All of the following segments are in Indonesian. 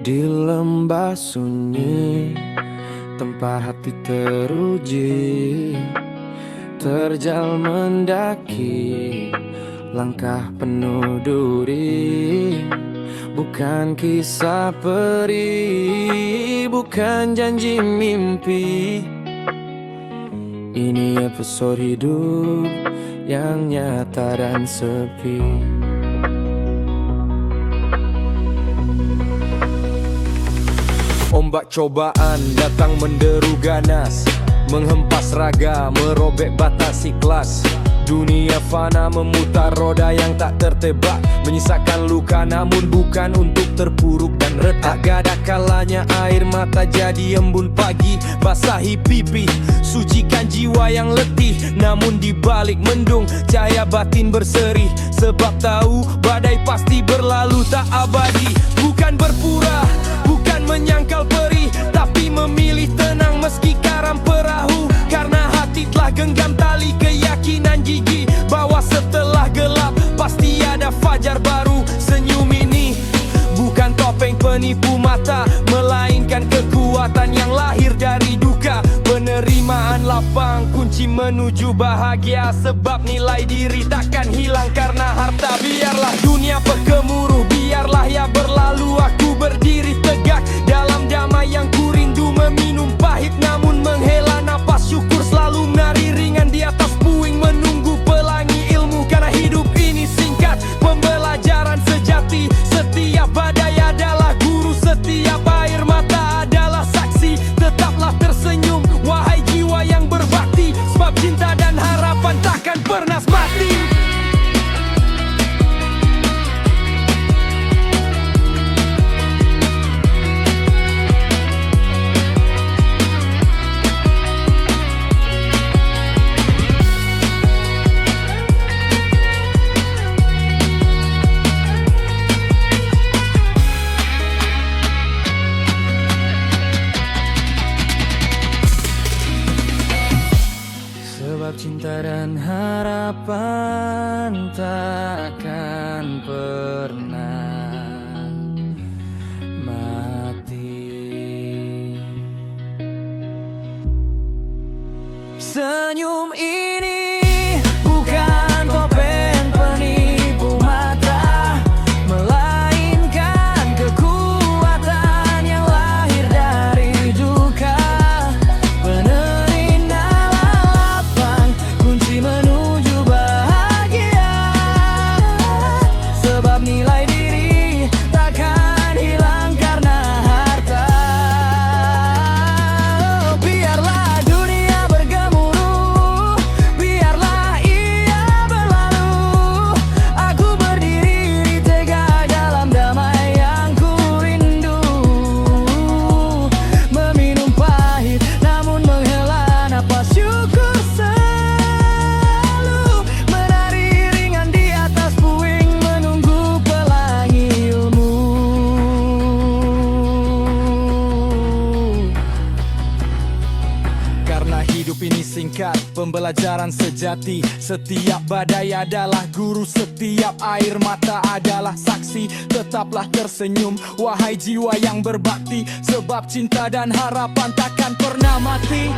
Di lembah sunyi, tempat hati teruji, terjal mendaki, langkah penuh duri. Bukan kisah peri, bukan janji mimpi. Ini episode hidup yang nyata dan sepi. Ombak cobaan datang menderu ganas, menghempas raga, merobek batas ikhlas. Dunia fana memutar roda yang tak tertebak, menyisakan luka namun bukan untuk terpuruk dan retak. Gak ada kalanya air mata jadi embun pagi, basahi pipi, sucikan jiwa yang letih. Namun di balik mendung, cahaya batin berseri. Sebab tahu badai pasti berlalu tak abadi. Bukan berpura, bukan menyangkal perih, tapi memilih tenang meski karam perahu. Karena hati telah genggam tali keyakinan gigi, bahwa setelah gelap pasti ada fajar baru. Senyum ini bukan topeng penipu mata, melainkan kekuatan yang lahir dari duka. Penerimaan lapang kunci menuju bahagia, sebab nilai diri takkan hilang karena harta. Biarlah dunia bergemuruh, biarlah ya berlalu. Aku berdiri tegak dalam damai yang ku rindu, meminum pahit namun menghela napas syukur. Selalu menari ringan di atas puing, menunggu pelangi ilmu. Karena hidup ini singkat, pembelajaran sejati. Setiap badai adalah guru, setiap air mata adalah saksi. Tetaplah tersenyum, wahai jiwa yang berbakti, sebab cinta dan harapan takkan pernah mati. Sebab cinta dan harapan takkan pernah mati. Senyum ini bukan topeng penipu mata, melainkan kekuatan yang lahir dari duka. Menuju bahagia, sebab nilai diri takkan hilang karena harta. Biarlah dunia bergemuruh, biarlah ia berlalu. Aku berdiri tegak dalam damai yang ku rindu, meminum pahit namun menghela napas syukur. Hidup ini singkat, pembelajaran sejati. Setiap badai adalah guru, setiap air mata adalah saksi. Tetaplah tersenyum, wahai jiwa yang berbakti, sebab cinta dan harapan takkan pernah mati.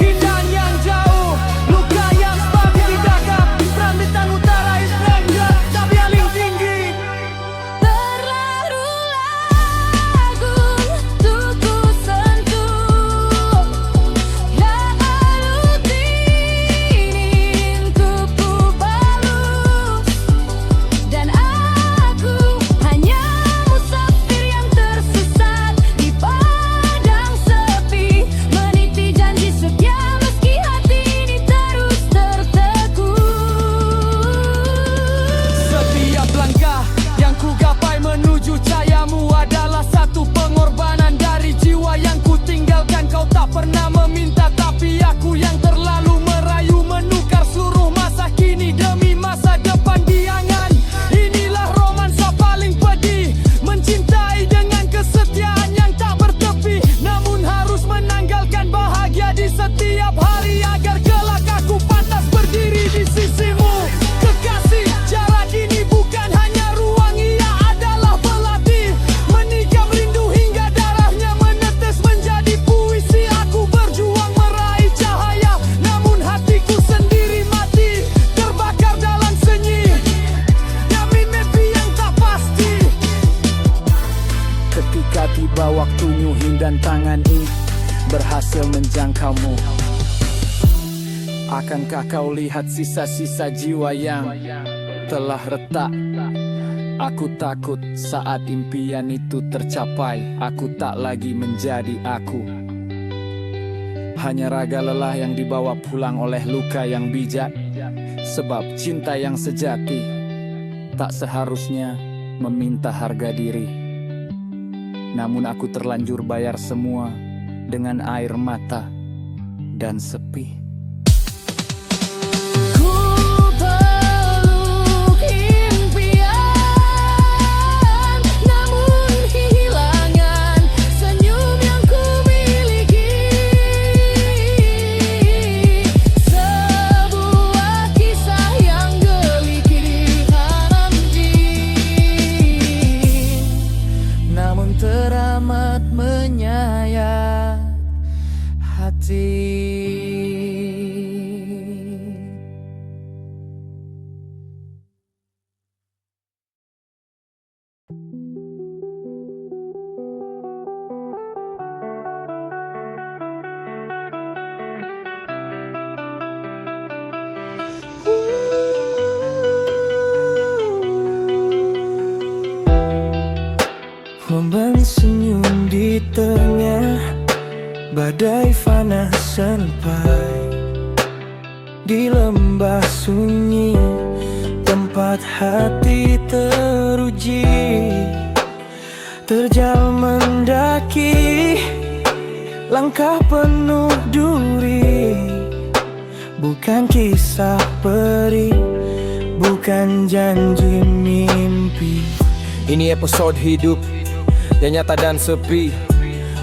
Kidan yang jauh, luka yang stabil di dada, Rambitan utara is stranger, tapi paling tinggi. Dan aku hanya dan tangan ini berhasil menjangkaumu. Akankah kau lihat sisa-sisa jiwa yang telah retak? Aku takut saat impian itu tercapai, aku tak lagi menjadi aku. Hanya raga lelah yang dibawa pulang oleh luka yang bijak. Sebab cinta yang sejati tak seharusnya meminta harga diri. Namun aku terlanjur bayar semua dengan air mata dan sepi. Teramat menyayat hati. Memberi senyum di tengah badai fana sampai di lembah sunyi, tempat hati teruji. Terjal mendaki langkah penuh duri, bukan kisah peri, bukan janji mimpi. Ini episode hidup yang nyata dan sepi.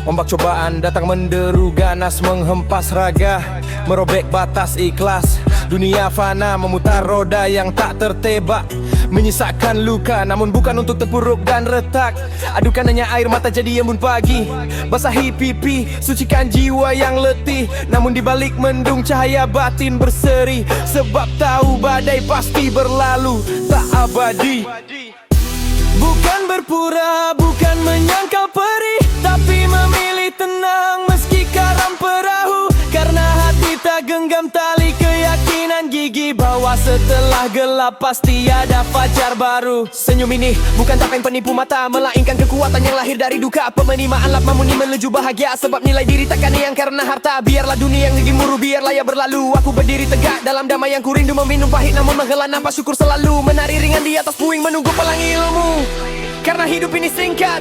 Ombak cobaan datang menderu ganas, menghempas raga, merobek batas ikhlas. Dunia fana memutar roda yang tak tertebak, menyisakan luka namun bukan untuk terpuruk dan retak. Adukan hanya air mata jadi embun pagi, basahi pipi, sucikan jiwa yang letih. Namun di balik mendung cahaya batin berseri, sebab tahu badai pasti berlalu, tak abadi. Bukan berpura, bukan menyangkal perih, tapi memilih tenang meski karam perahu. Karena hati tak genggam tali keyakinan gigi bahwa setelah gelap pasti ada fajar baru. Senyum ini bukan tapeng penipu mata, melainkan kekuatan yang lahir dari duka. Penerimaan lap mamuni menuju bahagia, sebab nilai diri takkan yang karena harta. Biarlah dunia yang gigi muru, biarlah ya berlalu. Aku berdiri tegak dalam damai yang kurindu, meminum pahit namun menghela nafas syukur selalu. Menari ringan di atas puing menunggu pelangi ilmu. Karena hidup ini singkat,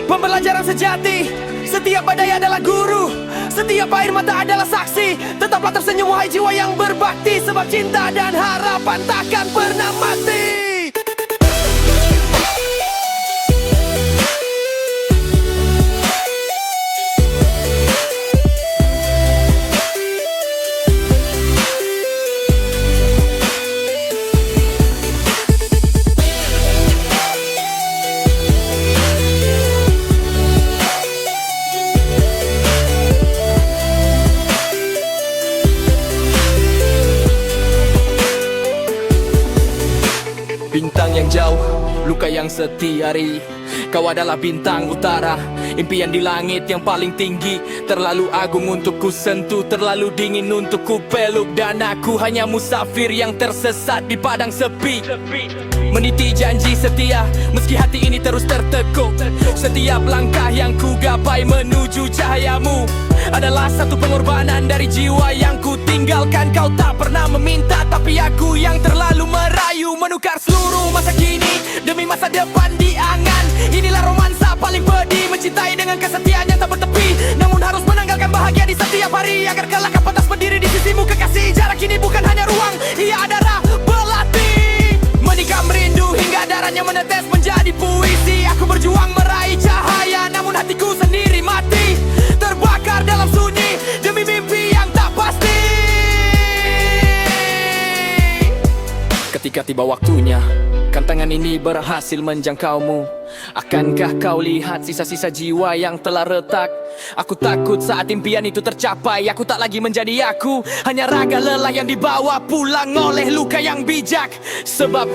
pembelajaran sejati. Setiap badai adalah guru, setiap air mata adalah saksi. Tetaplah tersenyum wahai jiwa yang berbakti, sebab cinta dan harapan takkan pernah mati. Bintang yang jauh, luka yang setiari. Kau adalah bintang utara, impian di langit yang paling tinggi. Terlalu agung untuk ku sentuh, terlalu dingin untuk ku peluk. Dan aku hanya musafir yang tersesat di padang sepi, meniti janji setia meski hati ini terus tertekuk. Setiap langkah yang ku gapai menuju cahayamu adalah satu pengorbanan dari jiwa yang ku tinggalkan. Kau tak pernah meminta, tapi aku yang terlalu merayu, menukar seluruh masa kini demi masa depan di angan. Inilah romansa paling pedih, mencintai dengan kesetiaan yang tak bertepi, namun harus menanggalkan bahagia di setiap hari. Agar kelak kau pantas berdiri di sisimu kekasih. Jarak ini bukan hanya ruang, ia adalah belati. Menikam rindu hingga darahnya menetes menjadi puisi. Aku berjuang meraih cahaya, namun hatiku sendiri mati, terbakar dalam sunyi demi mimpi yang tak pasti. Ketika tiba waktunya, kan tangan ini berhasil menjangkaumu. Akankah kau lihat sisa-sisa jiwa yang telah retak? Aku takut saat impian itu tercapai, aku tak lagi menjadi aku. Hanya raga lelah yang dibawa pulang oleh luka yang bijak. Sebab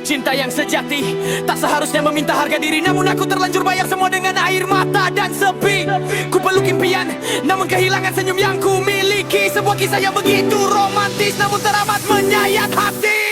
Cinta yang sejati tak seharusnya meminta harga diri, namun aku terlanjur bayar semua dengan air mata dan sepi. Ku peluk impian, namun kehilangan senyum yang ku miliki. Sebuah kisah yang begitu romantis, namun teramat menyayat hati.